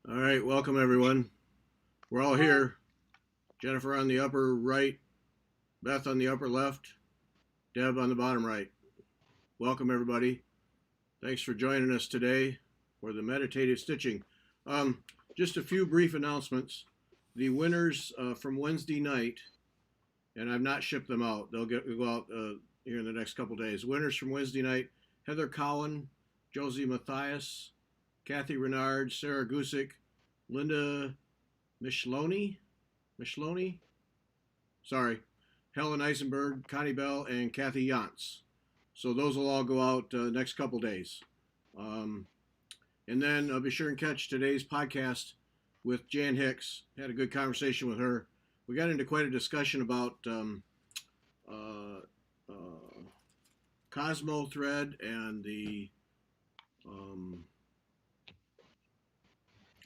All right, welcome everyone. We're all here. Jennifer on the upper right, Beth on the upper left, Deb on the bottom right. Welcome everybody. Thanks for joining us today for the meditative stitching. Just a few brief announcements. The winners from Wednesday night, and I've not shipped them out. They'll go out here in the next couple days. Winners from Wednesday night: Heather Cowan, Josie Matthias, Kathy Renard, Sarah Gusick, Linda Micheloni, sorry, Helen Eisenberg, Connie Bell, and Kathy Yantz. So those will all go out next couple days. Um, and then be sure and catch today's podcast with Jan Hicks. Had a good conversation with her. We got into quite a discussion about uh, uh, Cosmo thread and the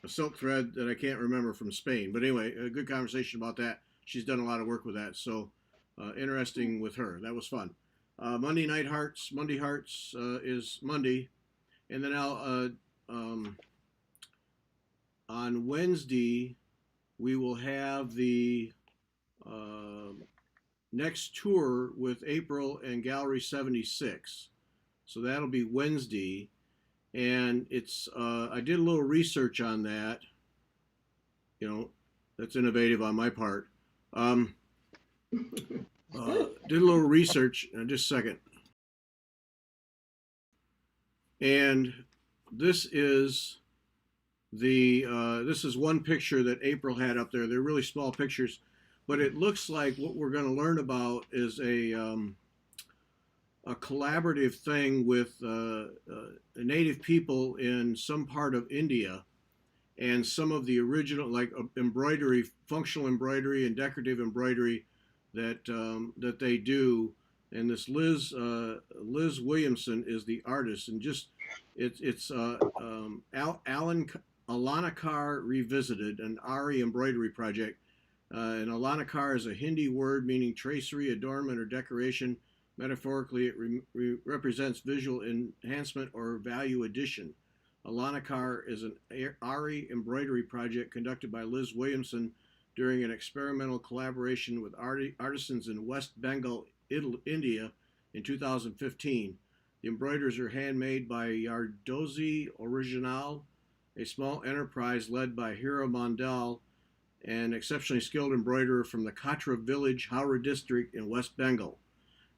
a silk thread that I can't remember from Spain. But anyway, a good conversation about that. She's done a lot of work with that. So interesting with her. That was fun. Monday Night Hearts. Monday Hearts is Monday. And then on Wednesday, we will have the next tour with April and Gallery 76. So that'll be Wednesday. And it's I did a little research on that. You know, that's innovative on my part. Did a little research. Just a second. And this is this is one picture that April had up there. They're really small pictures, but it looks like what we're going to learn about is a collaborative thing with native people in some part of India, and some of the original like embroidery, functional embroidery, and decorative embroidery that they do. And this Liz Williamson is the artist, and just it's Alan Alana Carr Revisited, an Ari embroidery project. And Alana Carr is a Hindi word meaning tracery, adornment, or decoration. Metaphorically, it represents visual enhancement or value addition. Alana Carr is an Ari embroidery project conducted by Liz Williamson during an experimental collaboration with artisans in West Bengal, India in 2015. The embroideries are handmade by Yardozi Original, a small enterprise led by Hira Mandal, an exceptionally skilled embroiderer from the Katra village, Howrah district in West Bengal.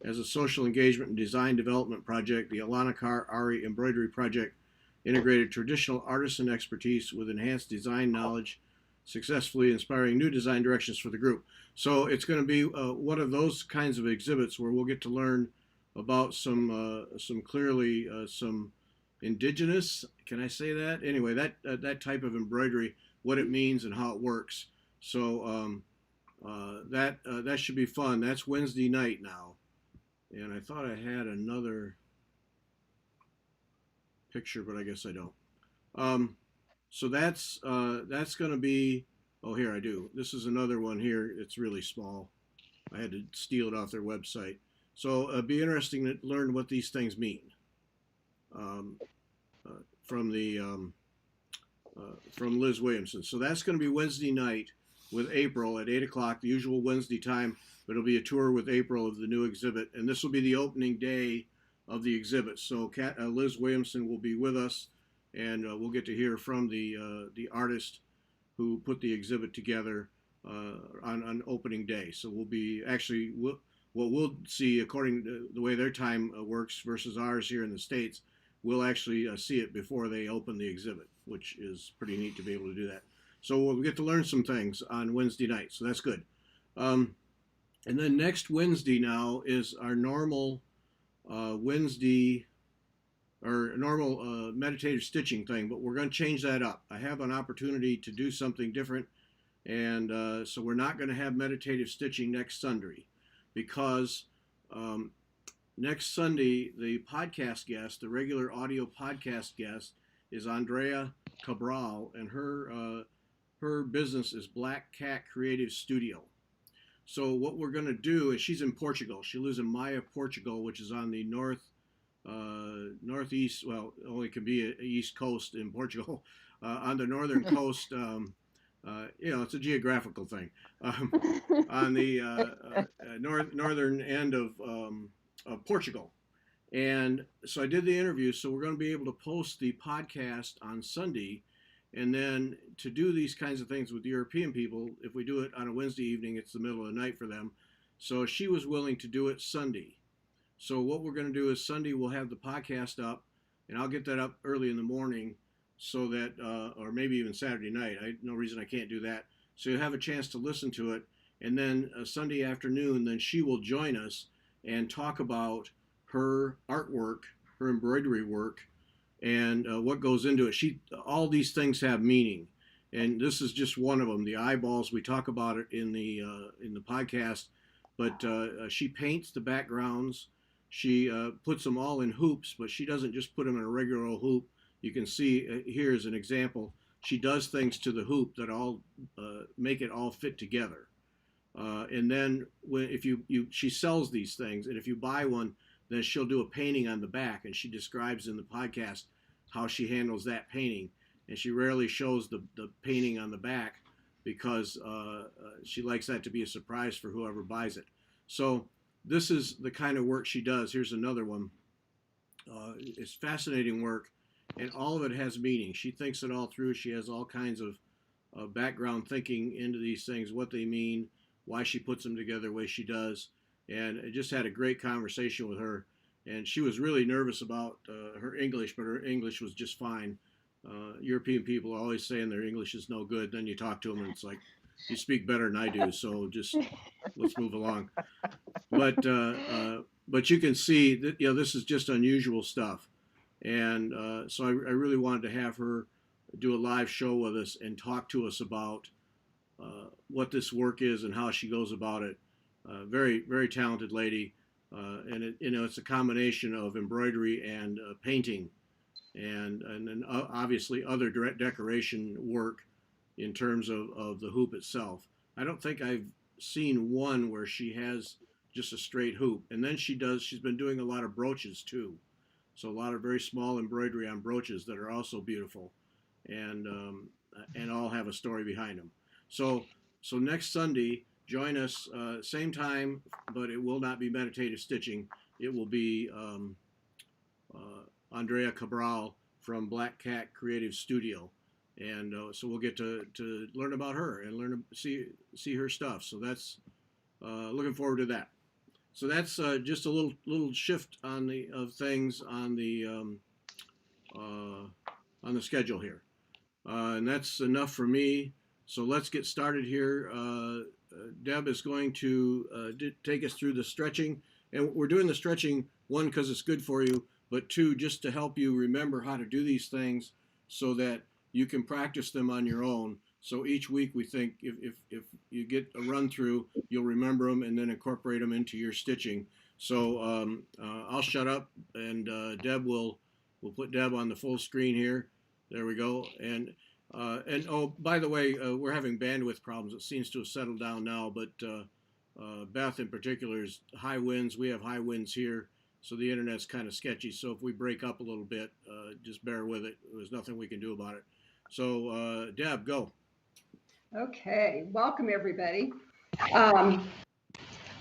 As a social engagement and design development project, the Alana Carr Ari Embroidery Project integrated traditional artisan expertise with enhanced design knowledge, successfully inspiring new design directions for the group. So it's going to be one of those kinds of exhibits where we'll get to learn about some clearly some indigenous. Can I say that? Anyway, that type of embroidery, what it means and how it works. So that should be fun. That's Wednesday night now. And I thought I had another picture, but I guess I don't. So that's going to be. Oh, here I do. This is another one here. It's really small. I had to steal it off their website. So it'd be interesting to learn what these things mean um, from the from Liz Williamson. So that's going to be Wednesday night with April at 8 o'clock, the usual Wednesday time. But it'll be a tour with April of the new exhibit, and this will be the opening day of the exhibit. So Liz Williamson will be with us, and we'll get to hear from the artist who put the exhibit together on opening day. So we'll be actually what we'll see, according to the way their time works versus ours here in the States, we'll actually see it before they open the exhibit, which is pretty neat to be able to do that. So we'll get to learn some things on Wednesday night, so that's good. And then next Wednesday now is our normal Wednesday or normal meditative stitching thing, but we're going to change that up. I have an opportunity to do something different, and so we're not going to have meditative stitching next Sunday because next Sunday the podcast guest, the regular audio podcast guest, is Andrea Cabral, and her business is Black Cat Creative Studio. So what we're going to do is, she's in Portugal. She lives in Maia, Portugal, which is on the northeast, well, only can be a east coast in Portugal, on the northern coast. It's a geographical thing. Um, on the northern end of Portugal. And so I did the interview. So we're going to be able to post the podcast on Sunday. And then to do these kinds of things with European people, if we do it on a Wednesday evening, it's the middle of the night for them. So she was willing to do it Sunday. So what we're going to do is Sunday we'll have the podcast up, and I'll get that up early in the morning, so that, or maybe even Saturday night. No reason I can't do that. So you'll have a chance to listen to it, and then Sunday afternoon, then she will join us and talk about her artwork, her embroidery work, and what goes into it. All these things have meaning, and this is just one of them. The eyeballs, we talk about it in the podcast, but she paints the backgrounds. She puts them all in hoops, but she doesn't just put them in a regular old hoop. You can see here is an example. She does things to the hoop that all make it all fit together. And then if she sells these things, and if you buy one, then she'll do a painting on the back, and she describes in the podcast how she handles that painting. And she rarely shows the painting on the back because she likes that to be a surprise for whoever buys it. So this is the kind of work she does. Here's another one. It's fascinating work, and all of it has meaning. She thinks it all through. She has all kinds of background thinking into these things, what they mean, why she puts them together the way she does. And I just had a great conversation with her. And she was really nervous about her English, but her English was just fine. European people are always saying their English is no good. Then you talk to them, and it's like, you speak better than I do, so just let's move along. But you can see that this is just unusual stuff, and so I really wanted to have her do a live show with us and talk to us about what this work is and how she goes about it. Very, very talented lady, and it's a combination of embroidery and painting, and then obviously other decoration work in terms of the hoop itself. I don't think I've seen one where she has just a straight hoop. And then she's been doing a lot of brooches too. So a lot of very small embroidery on brooches that are also beautiful, and all have a story behind them. So next Sunday, join us, same time, but it will not be meditative stitching. It will be Andrea Cabral from Black Cat Creative Studio. And so we'll get to learn about her and learn to see her stuff. So that's looking forward to that. So that's just a little shift of things on the schedule here, and that's enough for me. So let's get started here. Deb is going to take us through the stretching, and we're doing the stretching, one, because it's good for you, but two, just to help you remember how to do these things so that you can practice them on your own. So each week we think if you get a run through, you'll remember them and then incorporate them into your stitching. So I'll shut up, and Deb we'll put Deb on the full screen here. There we go. And oh, by the way, we're having bandwidth problems. It seems to have settled down now, but Beth in particular is high winds. We have high winds here, so the internet's kind of sketchy. So if we break up a little bit, just bear with it. There's nothing we can do about it. So Deb, go. Okay, welcome everybody.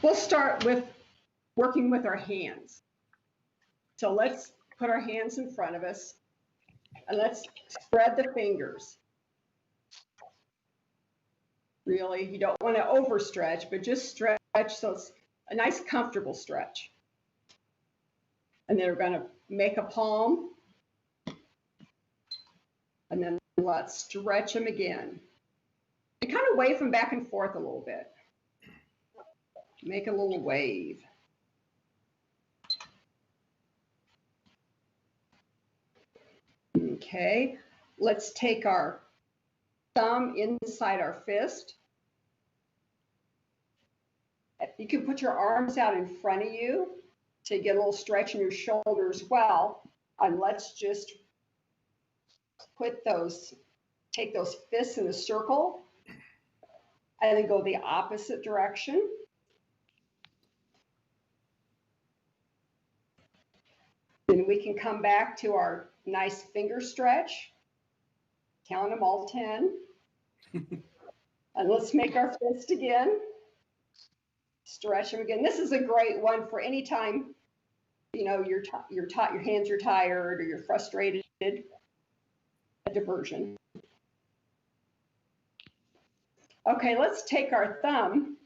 We'll start with working with our hands. So let's put our hands in front of us and let's spread the fingers. Really, you don't want to overstretch, but just stretch so it's a nice comfortable stretch. And then we're going to make a palm. And then let's stretch them again. And kind of wave them back and forth a little bit. Make a little wave. Okay, let's take our thumb inside our fist. You can put your arms out in front of you to get a little stretch in your shoulders as well. And let's just take those fists in a circle and then go the opposite direction. Then we can come back to our nice finger stretch. Count them all 10. And let's make our fist again. Stretch them again. This is a great one for any time, you know, your hands are tired or you're frustrated. A diversion. Okay, let's take our thumb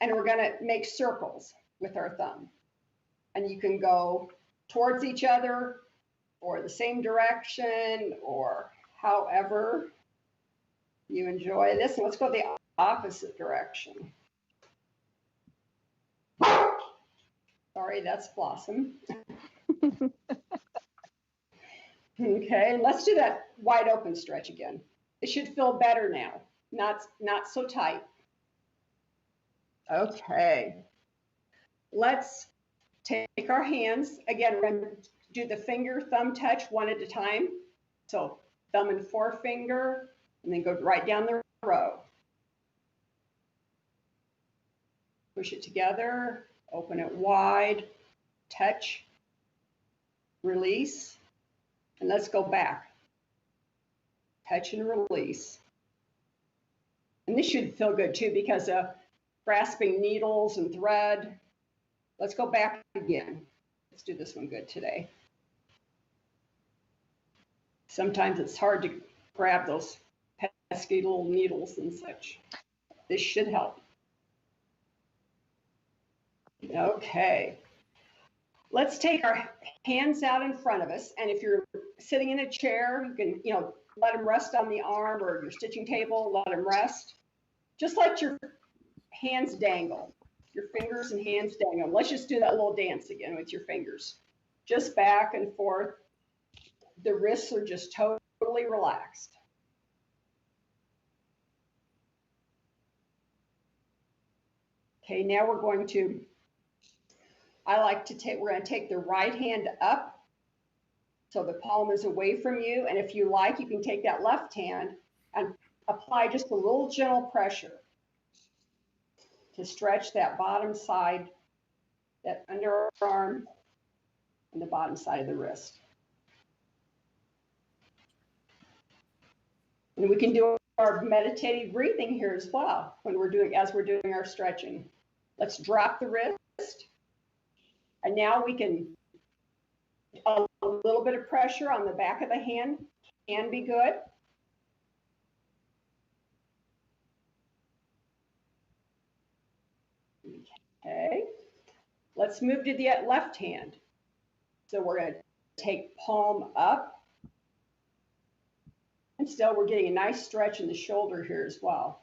and we're going to make circles with our thumb. And you can go towards each other or the same direction or however you enjoy this. And let's go the opposite direction. Sorry, that's Blossom. Okay, let's do that wide open stretch again. It should feel better now, not so tight. Okay, let's take our hands. Again, we're going to do the finger thumb touch one at a time. So thumb and forefinger, and then go right down the row. Push it together, open it wide, touch, release, and let's go back. Touch and release. And this should feel good too because of grasping needles and thread. Let's go back again. Let's do this one good today. Sometimes it's hard to grab those pesky little needles and such. This should help. Okay. Let's take our hands out in front of us. And if you're sitting in a chair, you can, let them rest on the arm or your stitching table, let them rest. Just let your hands dangle, your fingers and hands dangle. Let's just do that little dance again with your fingers. Just back and forth. The wrists are just totally relaxed. Okay, now we're going to take the right hand up so the palm is away from you. And if you like, you can take that left hand and apply just a little gentle pressure to stretch that bottom side, that underarm, and the bottom side of the wrist. And we can do our meditative breathing here as well as we're doing our stretching. Let's drop the wrist. And now we can, a little bit of pressure on the back of the hand can be good. Okay, let's move to the left hand. So we're going to take palm up. And still we're getting a nice stretch in the shoulder here as well.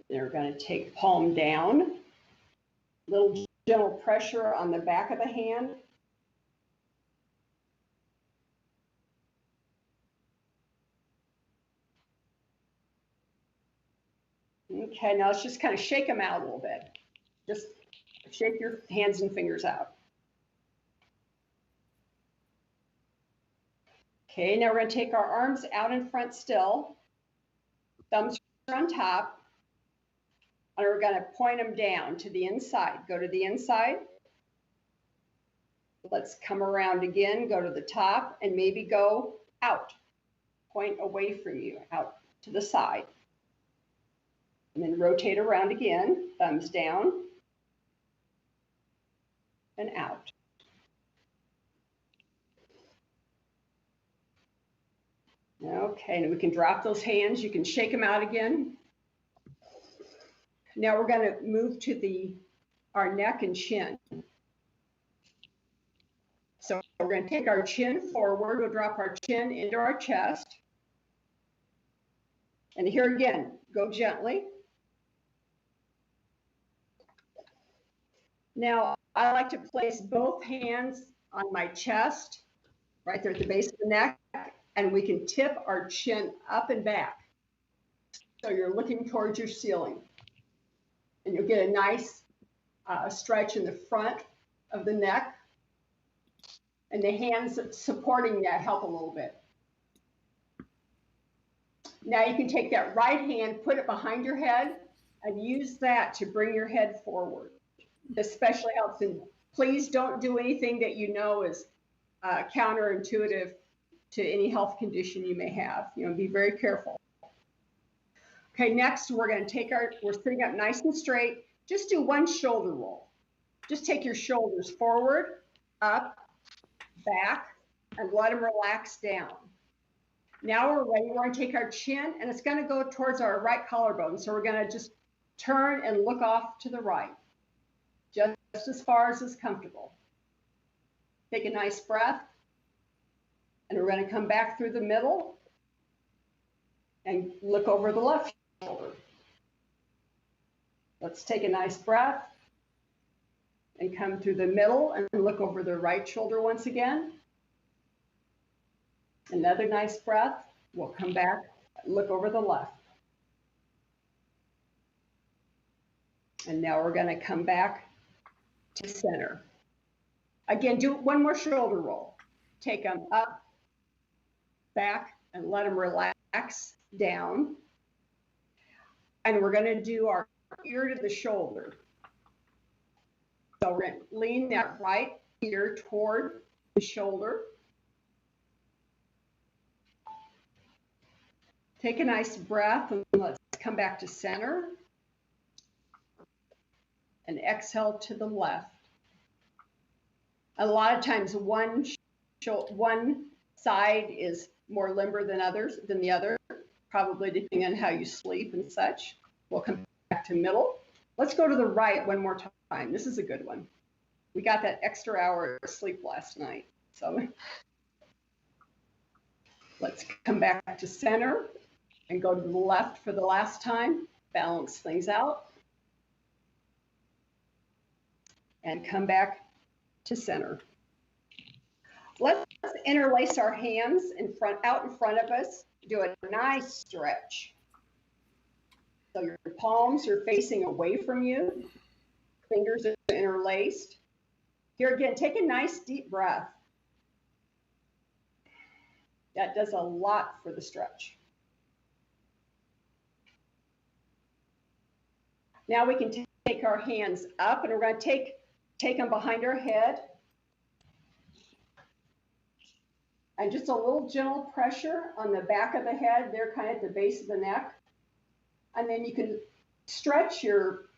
Then we're going to take palm down. Little gentle pressure on the back of the hand. Okay, now let's just kind of shake them out a little bit. Just shake your hands and fingers out. Okay, now we're going to take our arms out in front still. Thumbs are on top. And we're going to point them down to the inside. Go to the inside. Let's come around again, go to the top, and maybe go out. Point away from you, out to the side. And then rotate around again, thumbs down and out. Okay, and we can drop those hands. You can shake them out again. Now we're going to move to our neck and chin. So we're going to take our chin forward. We'll drop our chin into our chest. And here again, go gently. Now, I like to place both hands on my chest, right there at the base of the neck, and we can tip our chin up and back. So you're looking towards your ceiling. And you'll get a nice stretch in the front of the neck. And the hands supporting that help a little bit. Now you can take that right hand, put it behind your head, and use that to bring your head forward. Especially helps. And please don't do anything that you know is counterintuitive to any health condition you may have. Be very careful. Okay, next we're going to take we're sitting up nice and straight. Just do one shoulder roll. Just take your shoulders forward, up, back, and let them relax down. Now we're ready. We're going to take our chin, and it's going to go towards our right collarbone. So we're going to just turn and look off to the right, just as far as is comfortable. Take a nice breath, and we're going to come back through the middle and look over the left shoulder. Let's take a nice breath and come through the middle and look over the right shoulder once again. Another nice breath. We'll come back, look over the left. And now we're going to come back to center. Again, do one more shoulder roll. Take them up, back, and let them relax down. And we're going to do our ear to the shoulder. So we're going to lean that right ear toward the shoulder. Take a nice breath and let's come back to center. And exhale to the left. A lot of times one side is more limber than the other, probably depending on how you sleep and such. We'll come back to middle. Let's go to the right one more time. This is a good one. We got that extra hour of sleep last night. So let's come back to center and go to the left for the last time. Balance things out. And come back to center. Let's interlace our hands out in front of us. Do a nice stretch. So your palms are facing away from you. Fingers are interlaced. Here again, take a nice deep breath. That does a lot for the stretch. Now we can take our hands up, and we're going to take them behind our head. And just a little gentle pressure on the back of the head. They're kind of at the base of the neck. And then you can stretch your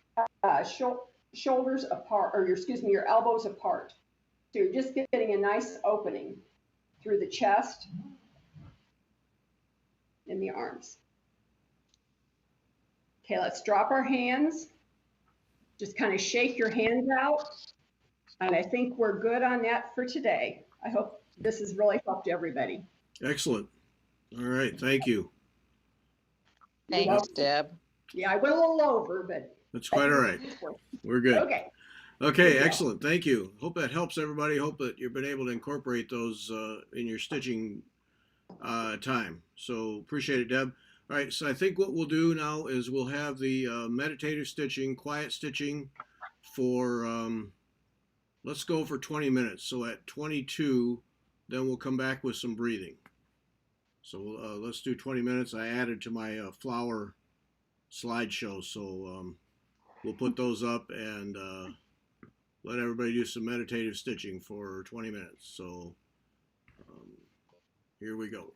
shoulders apart, or your elbows apart. So you're just getting a nice opening through the chest and the arms. Okay, let's drop our hands. Just kind of shake your hands out. And I think we're good on that for today. I hope this has really helped everybody. Excellent. All right. Thank you. Thanks, Deb. Yeah, I went a little over, but That's quite all right. We're good. Okay. Okay, excellent. Thank you. Hope that helps everybody. Hope that you've been able to incorporate those in your stitching time. So appreciate it, Deb. All right, so I think what we'll do now is we'll have the meditative stitching, quiet stitching for, let's go for 20 minutes. So at 22, then we'll come back with some breathing. So let's do 20 minutes. I added to my flower slideshow, so we'll put those up and let everybody do some meditative stitching for 20 minutes. So here we go.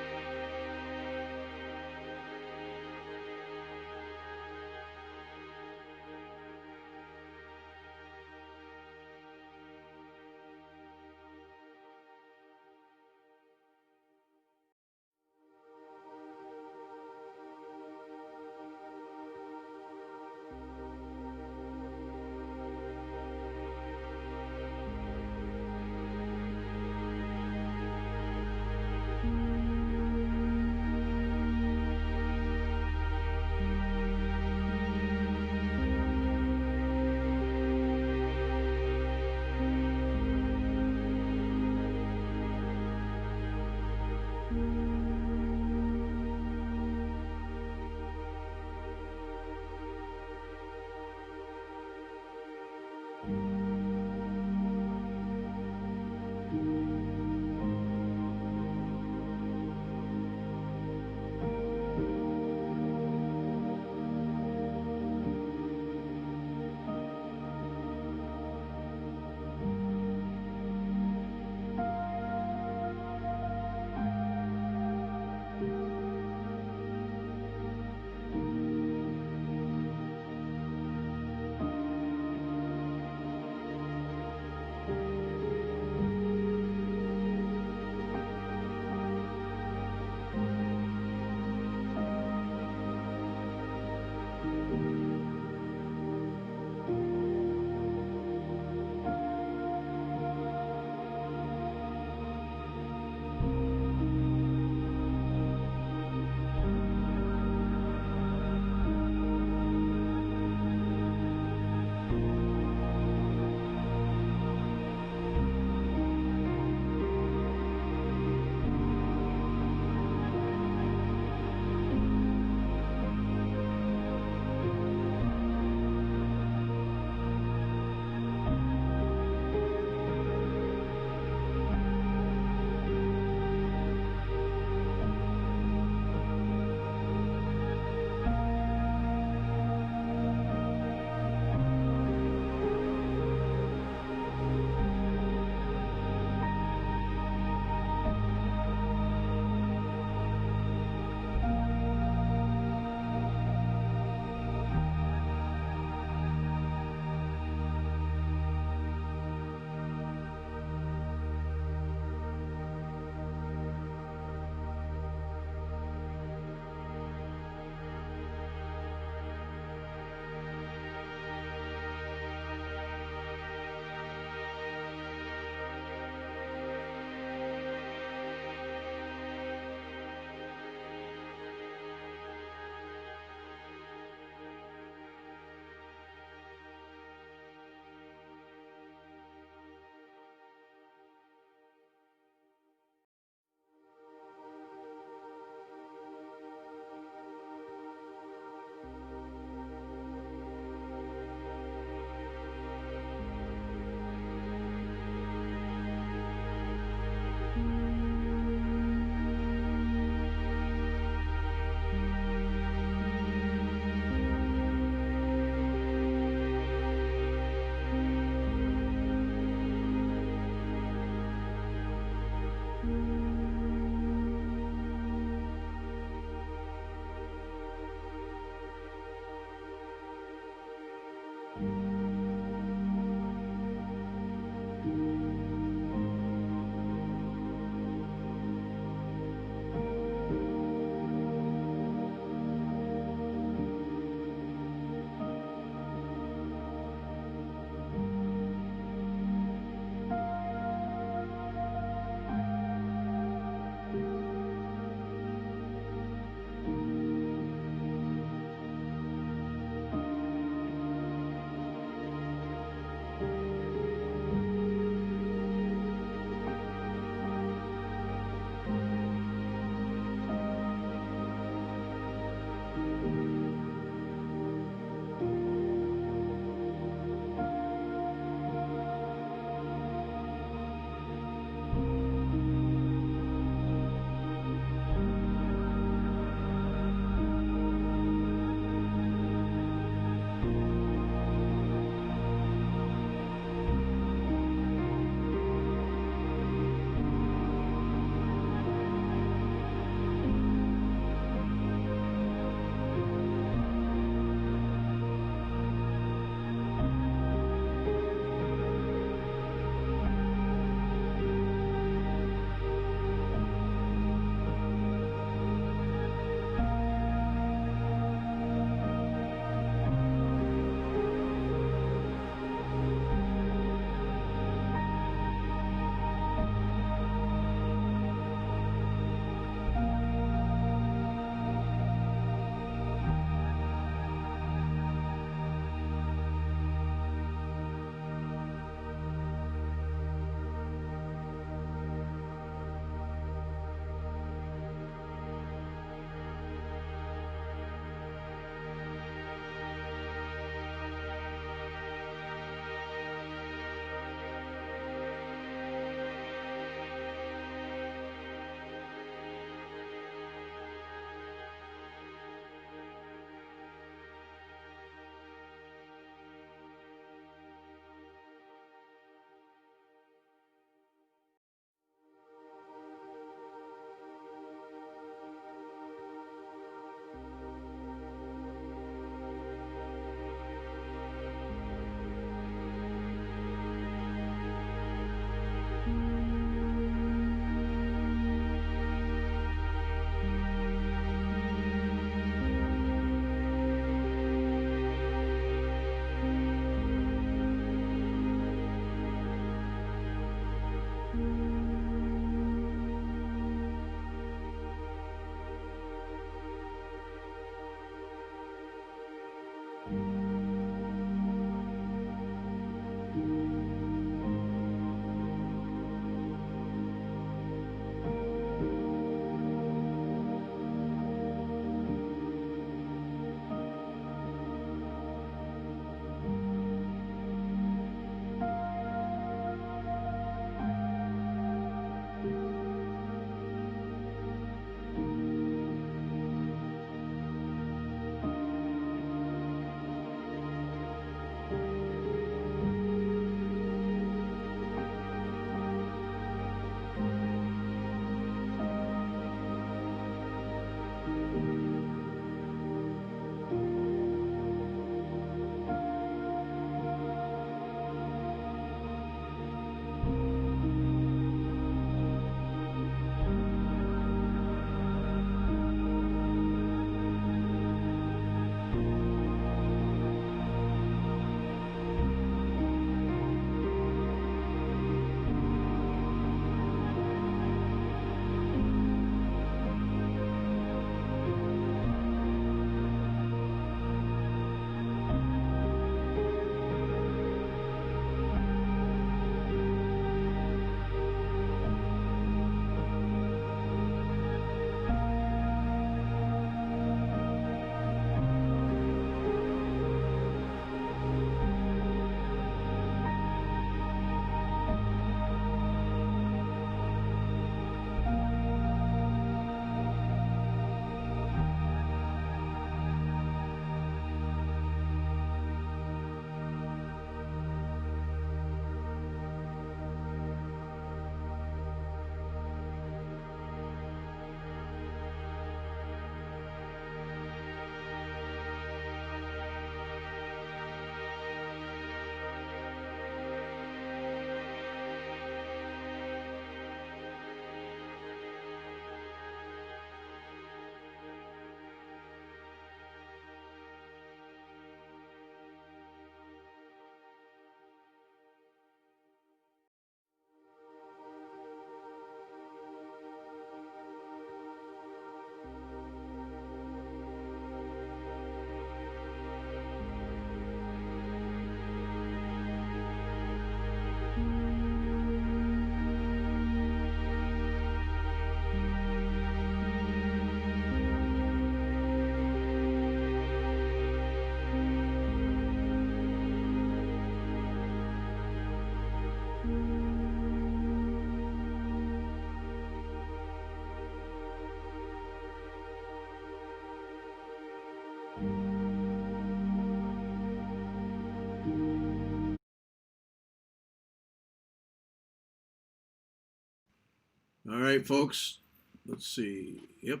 All right, folks. Let's see. Yep.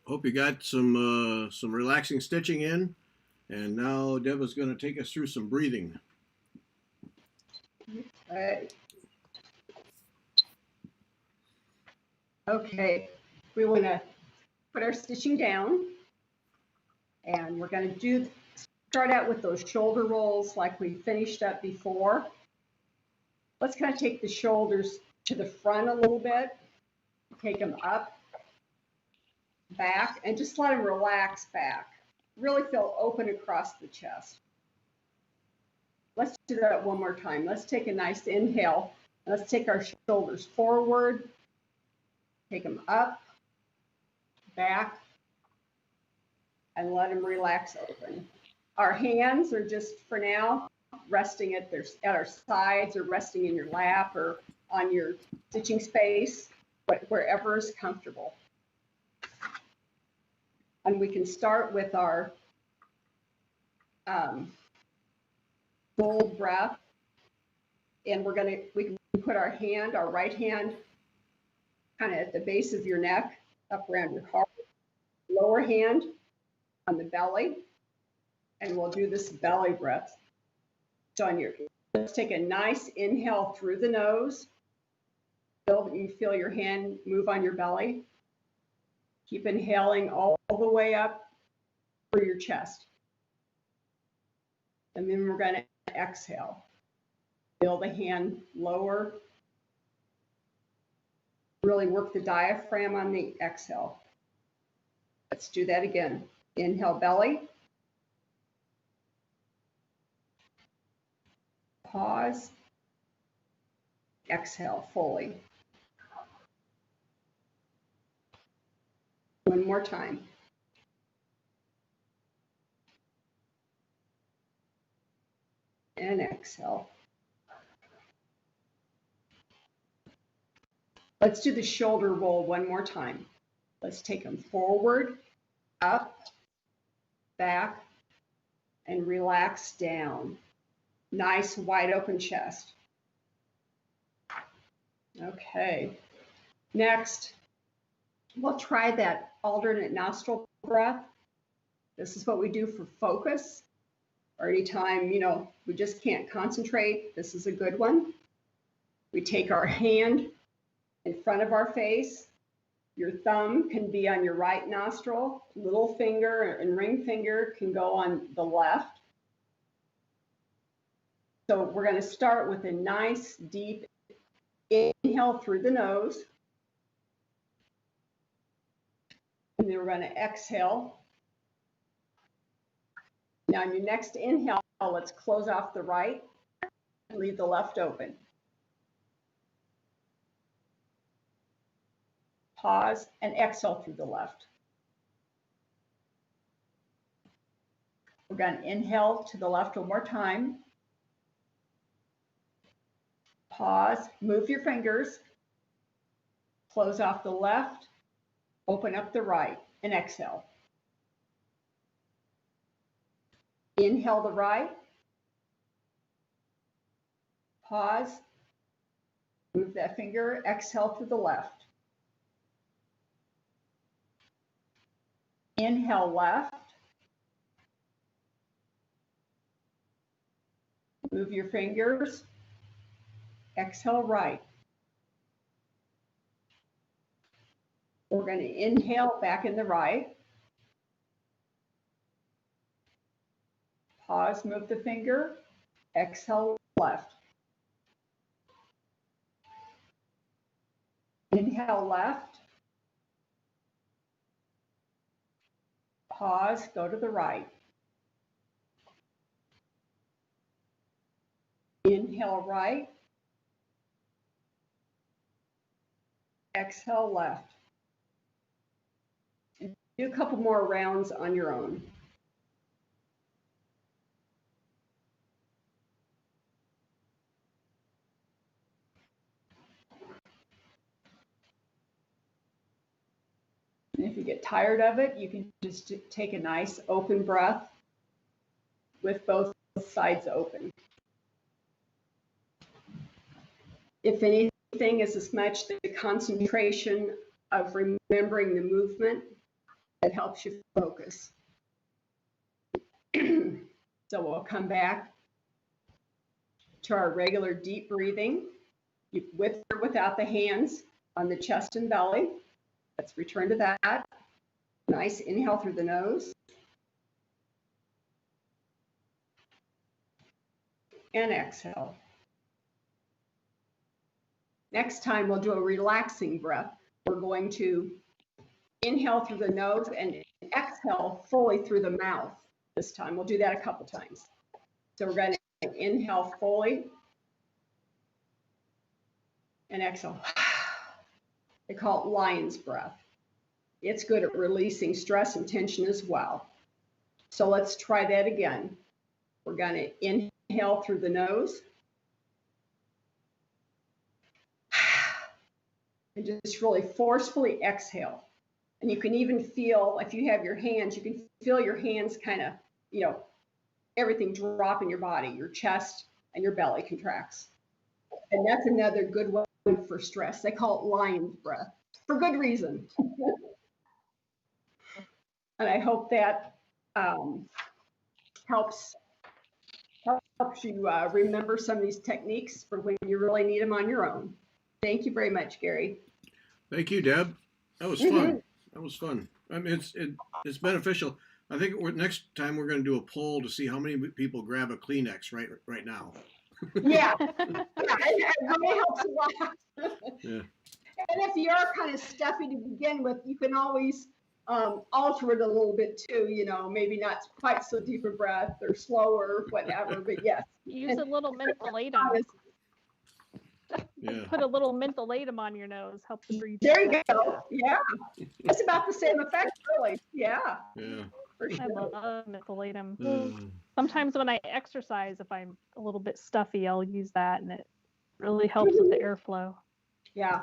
Hope you got some relaxing stitching in. And now Deb is going to take us through some breathing. Okay. Okay. We want to put our stitching down, and we're going to start out with those shoulder rolls like we finished up before. Let's kind of take the shoulders to the front a little bit, take them up, back, and just let them relax back. Really feel open across the chest. Let's do that one more time. Let's take a nice inhale. Let's take our shoulders forward, take them up, back, and let them relax open. Our hands are just, for now, resting at our sides, or resting in your lap, or on your stitching space, wherever is comfortable. And we can start with our full breath, and we can put our right hand, kind of at the base of your neck, up around your heart, lower hand on the belly, and we'll do this belly breath. So let's take a nice inhale through the nose. You feel your hand move on your belly. Keep inhaling all the way up through your chest. And then we're going to exhale. Feel the hand lower. Really work the diaphragm on the exhale. Let's do that again. Inhale, belly. Pause. Exhale fully. One more time. And exhale. Let's do the shoulder roll one more time. Let's take them forward, up, back, and relax down. Nice wide open chest. Okay. Next, we'll try that alternate nostril breath. This is what we do for focus, or anytime, we just can't concentrate. This is a good one. We take our hand in front of our face. Your thumb can be on your right nostril. Little finger and ring finger can go on the left. So we're going to start with a nice deep inhale through the nose. And then we're going to exhale. Now on your next inhale, let's close off the right and leave the left open. Pause and exhale through the left. We're going to inhale to the left one more time. Pause, move your fingers, close off the left, open up the right, and exhale. Inhale the right, pause, move that finger, exhale through the left. Inhale left, move your fingers, exhale right. We're going to inhale back in the right. Pause, move the finger, exhale left. Inhale left. Pause, go to the right. Inhale right. Exhale left. And do a couple more rounds on your own. And if you get tired of it, you can just take a nice open breath with both sides open. If anything, is as much the concentration of remembering the movement that helps you focus. So we'll come back to our regular deep breathing with or without the hands on the chest and belly. Let's return to that. Nice inhale through the nose. And exhale. Next time we'll do a relaxing breath. We're going to inhale through the nose and exhale fully through the mouth this time. We'll do that a couple times. So we're going to inhale fully and exhale. They call it lion's breath. It's good at releasing stress and tension as well. So let's try that again. We're going to inhale through the nose. And just really forcefully exhale. And you can even feel, if you have your hands, you can feel your hands kind of, everything drop in your body, your chest and your belly contracts. And that's another good one for stress. They call it lion's breath for good reason. And I hope that helps you remember some of these techniques for when you really need them on your own. Thank you very much, Gary. Thank you, Deb. That was fun. That was fun. I mean, it's beneficial. I think next time we're going to do a poll to see how many people grab a Kleenex right now. Yeah, it really helps a lot. Yeah. And if you are kind of stuffy to begin with, you can always alter it a little bit too. Maybe not quite so deep a breath or slower, whatever. But yes, use a little mentholatum. Yeah. Put a little mentholatum on your nose, helps you breathe. There you go. Yeah, it's about the same effect, really. Yeah. Yeah. For I sure. love mentholatum. Sometimes when I exercise, if I'm a little bit stuffy, I'll use that, and it really helps with the airflow. Yeah.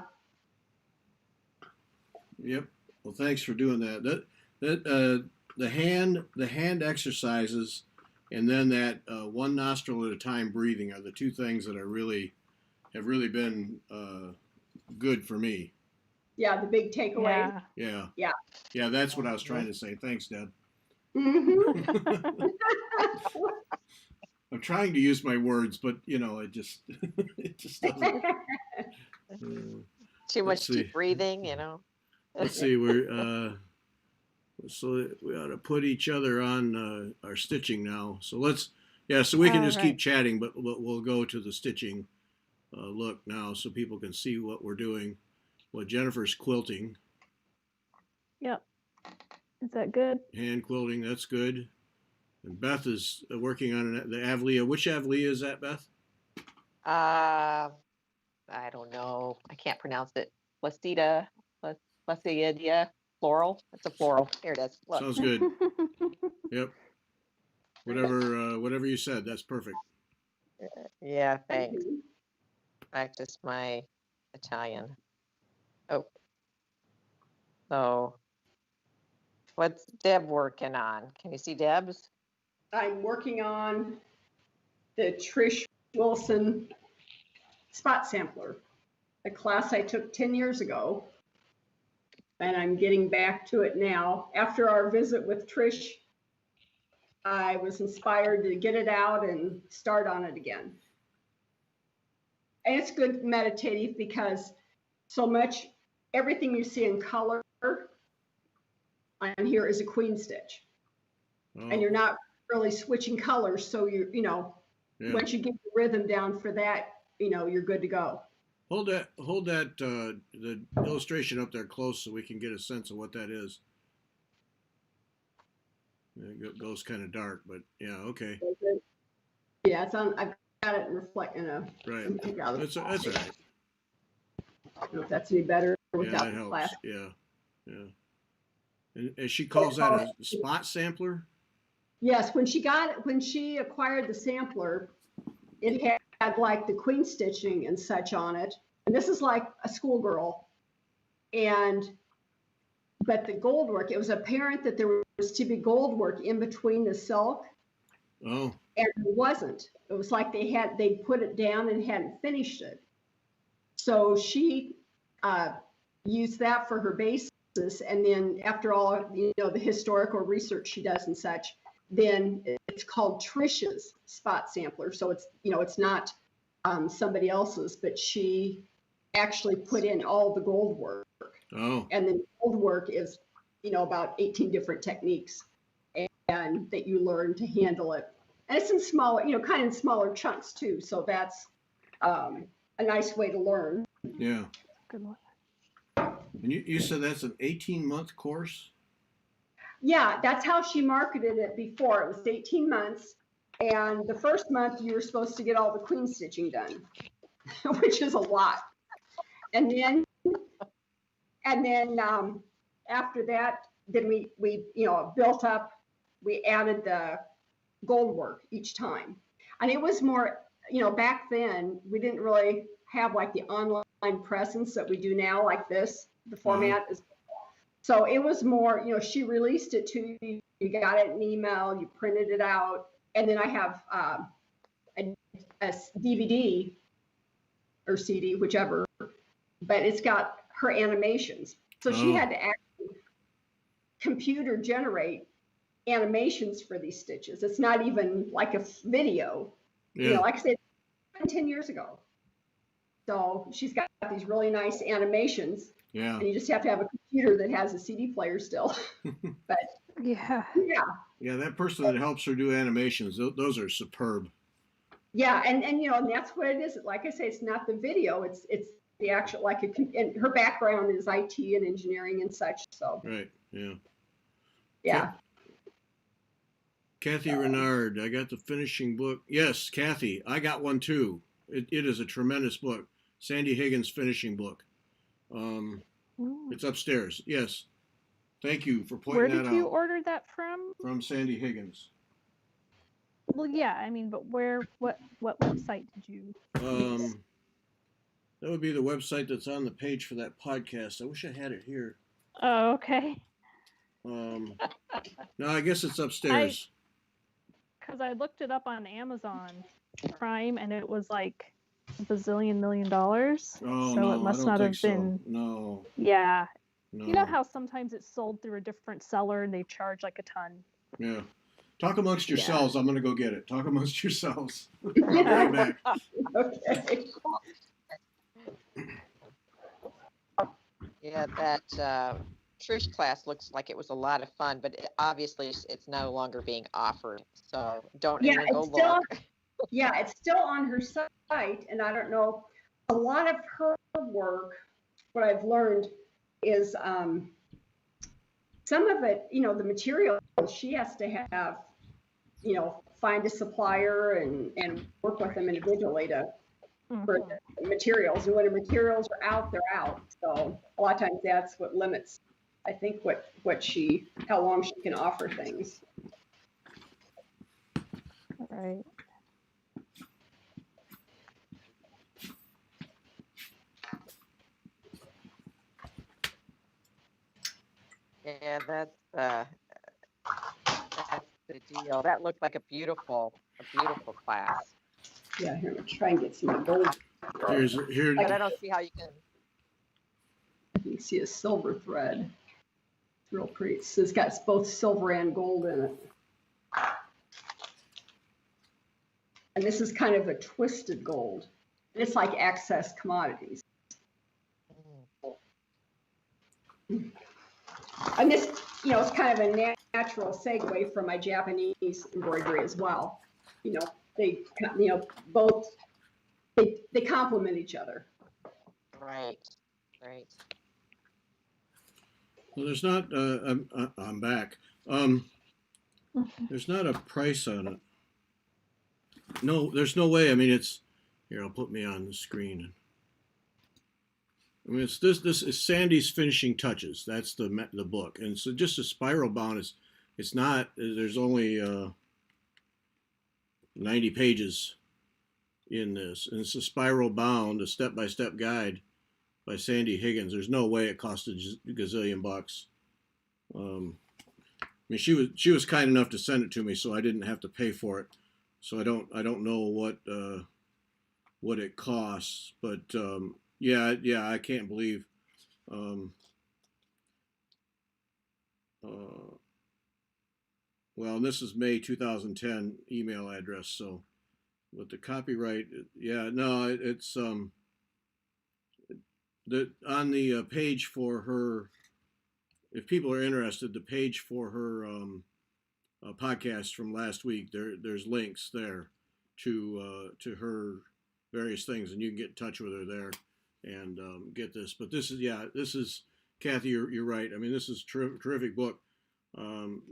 Yep. Well, thanks for doing that. The hand exercises, and then that one nostril at a time breathing are the two things that have really been good for me. Yeah, the big takeaway. Yeah. Yeah. That's what I was trying to say. Thanks, Deb. Mm-hmm. I'm trying to use my words, but it just doesn't. Too much see. deep breathing, Let's see. So we ought to put each other on our stitching now. So so we can just keep chatting, but we'll go to the stitching look now, so people can see what we're doing. Well, Jennifer's quilting. Yep. Is that good? Hand quilting, that's good. And Beth is working on the Avlia. Which Avlia is that, Beth? I don't know. I can't pronounce it. Placida, floral. It's a floral. Here it is. Look. Sounds good. Yep. Whatever you said, that's perfect. Yeah, thanks. Practice my Italian. Oh. So, what's Deb working on? Can you see Deb's? I'm working on the Trish Wilson spot sampler, a class I took 10 years ago, and I'm getting back to it now. After our visit with Trish, I was inspired to get it out and start on it again. And it's good meditative because so much, everything you see in color on here is a queen stitch. Oh, And you're not really switching colors. So yeah. once you get the rhythm down for that, you're good to go. Hold that the illustration up there close so we can get a sense of what that is. It goes kind of dark, but yeah, okay. Yeah, it's on. I've got it reflecting Right. That's all right. I don't know if that's any better Yeah, without that the helps. class. Yeah. And she calls that a spot sampler? Yes, when she acquired the sampler, it had like the queen stitching and such on it. And this is like a schoolgirl. And but the gold work, it was apparent that there was to be gold work in between the silk, Oh, and it wasn't. It was like they put it down and hadn't finished it. So she used that for her basis, and then after all, the historical research she does and such, then it's called Trisha's spot sampler. So it's not somebody else's, but she actually put in all the gold work. oh, And then gold work is, about 18 different techniques and that you learn to handle it. And it's in smaller, kind of in smaller chunks too. So that's a nice way to learn. yeah. Good one. And you said that's an 18-month course? Yeah, that's how she marketed it before. It was 18 months. And the first month you were supposed to get all the queen stitching done, which is a lot. And then after that, then we built up, we added the gold work each time. And it was more, back then we didn't really have like the online presence that we do now, like this, the format is. So it was more, she released it to you, you got it in email, you printed it out. And then I have a DVD or CD, whichever, but it's got her animations. So she had to actually computer generate animations for these stitches. It's not even like a video. Yeah. Like I said, 10 years ago. So she's got these really nice animations. Yeah. And you just have to have a computer that has a CD player still. But Yeah. Yeah, that person that helps her do animations, those are superb. Yeah, and that's what it is. Like I say, it's not the video, it's the actual, and her background is IT and engineering and such. So Right. Yeah. yeah. Kathy Renard, I got the finishing book. Yes, Kathy, I got one too. It is a tremendous book. Sandy Higgins' finishing book. It's upstairs. Yes. Thank you for pointing that out. Where did you order that from? From Sandy Higgins. Well, yeah, I mean, but what website did you use? That would be the website that's on the page for that podcast. I wish I had it here. Oh, okay. No, I guess it's upstairs. Because I looked it up on Amazon Prime and it was like a $1 million. Oh, so no, it must I don't not think have been. so. No. Yeah. No. You know how sometimes it's sold through a different seller and they charge like a ton. Yeah. Talk amongst yourselves. I'm going to go get it. Talk amongst yourselves. I'll be Yeah. right back. Okay. Yeah, that Trish class looks like it was a lot of fun, but obviously it's no longer being offered. So don't Yeah, even go it's still, look. yeah, it's still on her site, and I don't know. A lot of her work, what I've learned is some of it, the material she has to have, find a supplier and work with them individually for the materials. And when the materials are out, they're out. So a lot of times that's what limits, I think, how long she can offer things. Right. Yeah, that's the deal. That looked like a beautiful class. Yeah, here, I'm gonna try and get some gold. Here. But I don't see how you can. You can see a silver thread. It's real pretty. So it's got both silver and gold in it. And this is kind of a twisted gold. And it's like excess commodities. And this, it's kind of a natural segue from my Japanese embroidery as well. They both, they complement each other. Right. Well, there's not, I'm back. There's not a price on it. No, there's no way. I mean, here, I'll put me on the screen. I mean, this is Sandy's Finishing Touches. That's the book. And so just a spiral bound it's not, there's only 90 pages in this. And it's a spiral bound, a step-by-step guide by Sandy Higgins. There's no way it cost a gazillion bucks. I mean, she was kind enough to send it to me, so I didn't have to pay for it. So I don't know what it costs, but yeah, I can't believe. Um, uh, well, and this is May 2010 email address, so with the copyright, yeah, no, it's the on the page for her. If people are interested, the page for her podcast from last week, there's links there to her various things, and you can get in touch with her there and get this. But this is Kathy. You're right. I mean, this is terrific book.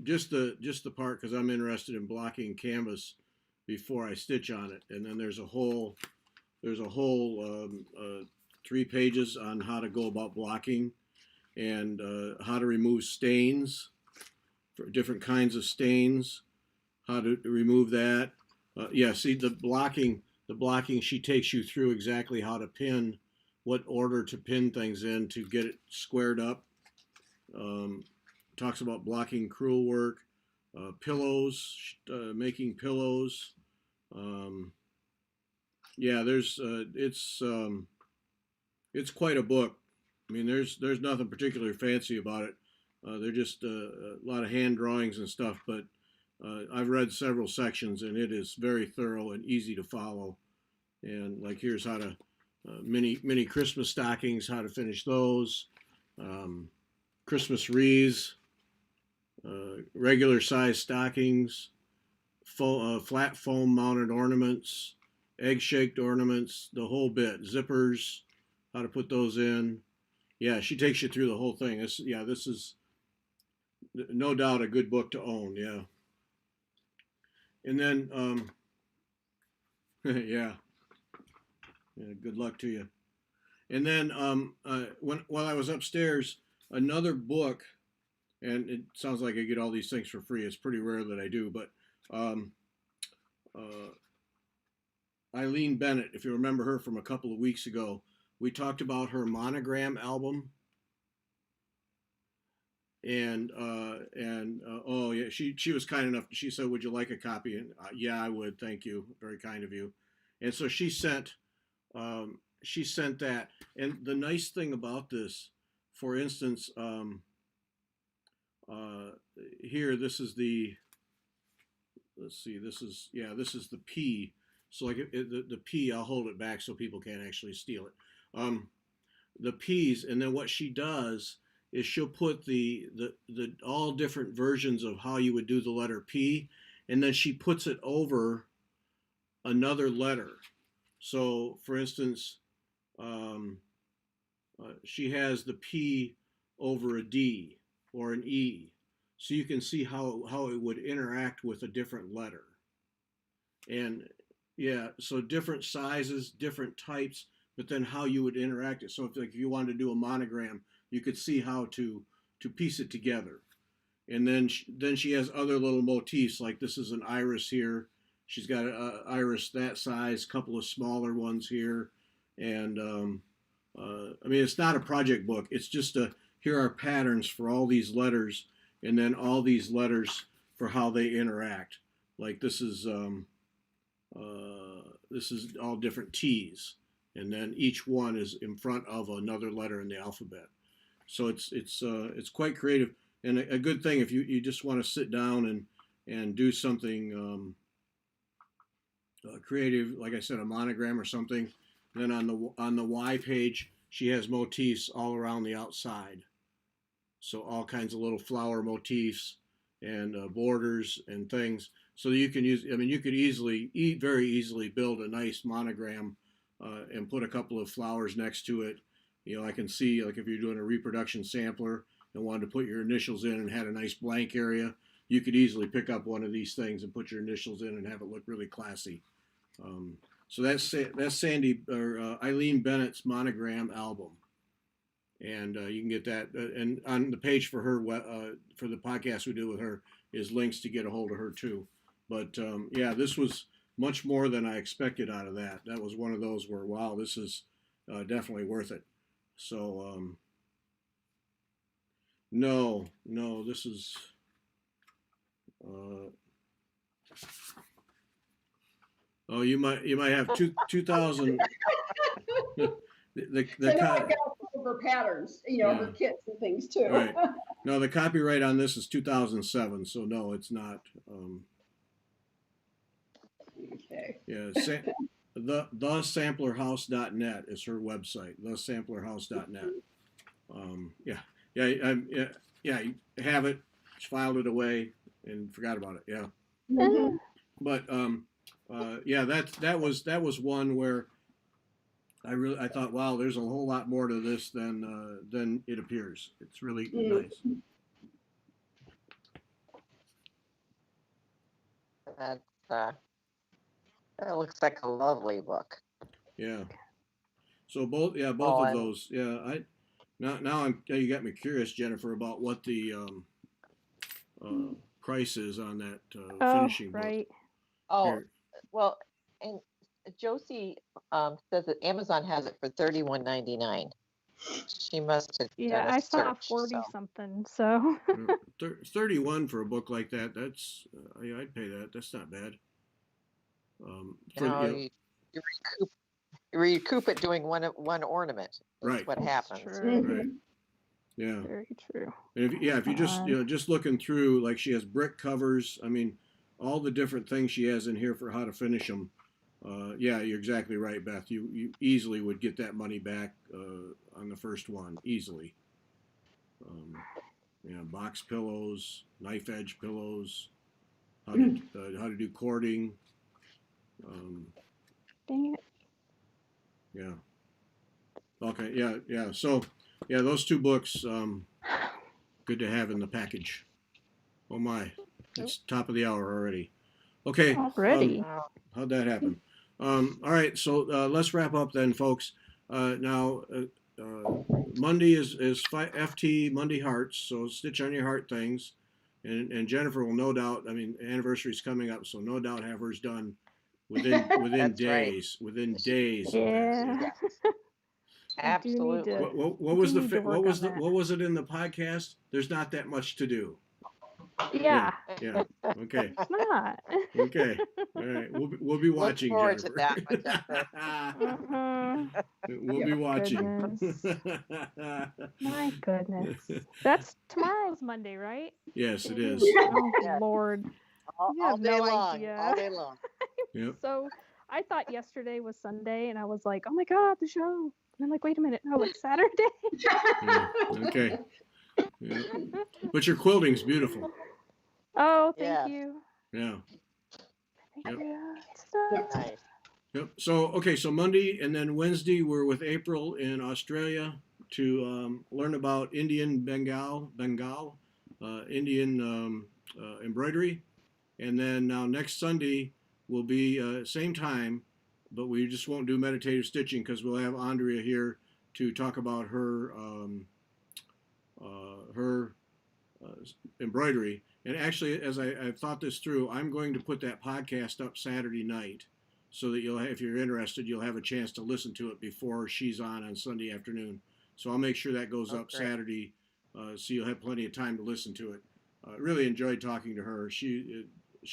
Just the part because I'm interested in blocking canvas before I stitch on it, and then there's a whole 3 pages on how to go about blocking and how to remove stains for different kinds of stains, how to remove that. Yeah, see the blocking. She takes you through exactly how to pin, what order to pin things in to get it squared up. Talks about blocking crewel work, pillows, making pillows. Yeah, it's quite a book. I mean, there's nothing particularly fancy about it. They're just a lot of hand drawings and stuff, but I've read several sections and it is very thorough and easy to follow. And like here's how to mini Christmas stockings, how to finish those, Christmas wreaths, regular size stockings, flat foam mounted ornaments, egg shaped ornaments, the whole bit, zippers, how to put those in. Yeah, she takes you through the whole thing. This is no doubt a good book to own. Yeah. And then, yeah, good luck to you. And then, while I was upstairs, another book, and it sounds like I get all these things for free. It's pretty rare that I do, but Eileen Bennett, if you remember her from a couple of weeks ago, we talked about her monogram album. And oh yeah, she was kind enough. She said, "Would you like a copy?" And yeah, I would. Thank you, very kind of you. And so she sent that. And the nice thing about this, for instance, here this is the. Let's see. This is the P. So like the P, I'll hold it back so people can't actually steal it. The P's, and then what she does is she'll put the all different versions of how you would do the letter P, and then she puts it over another letter. So, for instance, she has the P over a D or an E, so you can see how it would interact with a different letter. And yeah, so different sizes, different types, but then how you would interact it. So if you wanted to do a monogram, you could see how to piece it together. And then she has other little motifs, like this is an iris here. She's got an iris that size, couple of smaller ones here. And I mean, it's not a project book. It's just here are patterns for all these letters, and then all these letters for how they interact. Like this is all different T's, and then each one is in front of another letter in the alphabet. So it's quite creative, and a good thing if you just want to sit down and do something creative, like I said, a monogram or something. Then on the Y page, she has motifs all around the outside. So all kinds of little flower motifs and borders and things. So you can use. I mean, you could very easily build a nice monogram and put a couple of flowers next to it. You know, I can see, like if you're doing a reproduction sampler and wanted to put your initials in and had a nice blank area, you could easily pick up one of these things and put your initials in and have it look really classy. So that's Sandy or Eileen Bennett's monogram album, and you can get that. And on the page for her for the podcast we do with her is links to get a hold of her too. But yeah, this was much more than I expected out of that. That was one of those where, wow, this is definitely worth it. So No, this is, oh, you might have 2000, the So now I've got some of her patterns, her Yeah. kits and things too. Right. No, the copyright on this is 2007, so no, it's not. Okay. Yeah, thesamplerhouse.net is her website. Thesamplerhouse.net. Yeah, yeah. You have it, filed it away, and forgot about it. Yeah, Mhm. but yeah, that was one where I thought, wow, there's a whole lot more to this than it appears. It's really nice. That's, that looks like a lovely book. Yeah. So both Oh, of and those. Yeah, you got me curious, Jennifer, about what the price is on that Oh, finishing book. right. oh, Here. well, and Josie says that Amazon has it for $31.99. She must have Yeah, done a I saw search. 40 So. something, so 31 for a book like that. That's I'd pay that. That's not bad. No, you recoup it doing one ornament. That's Right. what happens. true. Right. Yeah. Very true. And if you just just looking through, like she has brick covers. I mean, all the different things she has in here for how to finish them. Yeah, you're exactly right, Beth. You easily would get that money back on the first one, easily. Box pillows, knife edge pillows, how to do cording. Dang it. Yeah. Okay. Yeah. So, yeah, those two books, good to have in the package. Oh my, it's top of the hour already. Okay. Already. How'd that happen? All right. So let's wrap up then, folks. Now, Monday is FT Monday Hearts. So stitch on your heart things, and Jennifer will no doubt. I mean, anniversary's coming up, so no doubt have hers done within That's right. days. Within days. Yeah. I do need Absolutely. to. What was do need to work on that. what was it in the podcast? There's not that much to do. Yeah. Yeah. Okay. It's not. Okay. All right. We'll be watching, Look forward Jennifer. to that one, Jennifer. We'll be watching. Goodness. My goodness. That's tomorrow's Monday, right? Yes, it is. Oh Yeah. Lord. all, You have all day no long. idea. All day long. Yep. So I thought yesterday was Sunday, and I was like, oh my God, the show. And I'm like, wait a minute, no, it's Saturday. Yeah. Okay. Yeah. But your quilting's beautiful. Oh, Yeah. thank you. Yeah. Thank Yep. you. Stuff. Nice. Yep. So Monday and then Wednesday we're with April in Australia to learn about Indian Bengal Indian embroidery, and then now next Sunday will be same time, but we just won't do meditative stitching because we'll have Andrea here to talk about her embroidery. And actually, as I've thought this through, I'm going to put that podcast up Saturday night, so that if you're interested, you'll have a chance to listen to it before she's on Sunday afternoon. So I'll make sure that goes up Saturday, so you'll have plenty of time to listen to it. Really enjoyed talking to her. She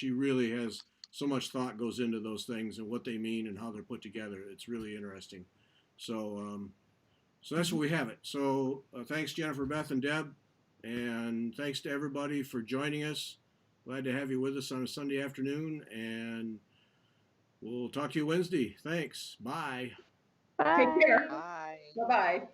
really has so much thought goes into those things and what they mean and how they're put together. It's really interesting. So so that's what we have it. So thanks, Jennifer, Beth, and Deb. And thanks to everybody for joining us. Glad to have you with us on a Sunday afternoon. And we'll talk to you Wednesday. Thanks. Bye. Bye. Take care. Bye. Bye-bye.